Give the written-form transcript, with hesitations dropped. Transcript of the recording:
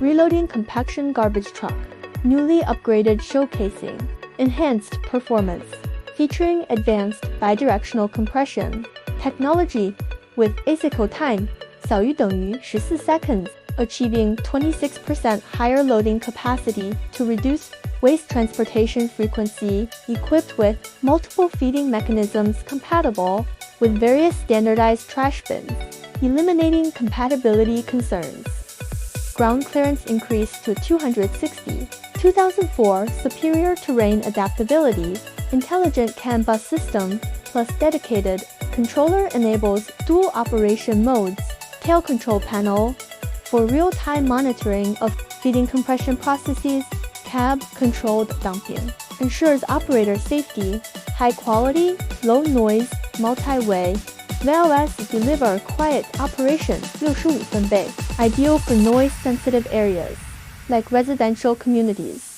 Reloading compaction garbage truck. Newly upgraded showcasing enhanced performance, featuring advanced bidirectional compression technology with ASICO time 小于等于14 seconds, achieving 26% higher loading capacity to reduce waste transportation frequency, equipped with multiple feeding mechanisms compatible with various standardized trash bins, eliminating compatibility concerns. Ground clearance increased to 260. 2004 Superior terrain adaptability, intelligent CAN bus system plus dedicated controller enables dual operation modes, tail control panel for real-time monitoring of feeding compression processes, cab-controlled dumping, ensures operator safety, high quality, low noise, multi-way, VLS deliver quiet operation 65分贝, ideal for noise-sensitive areas, like residential communities.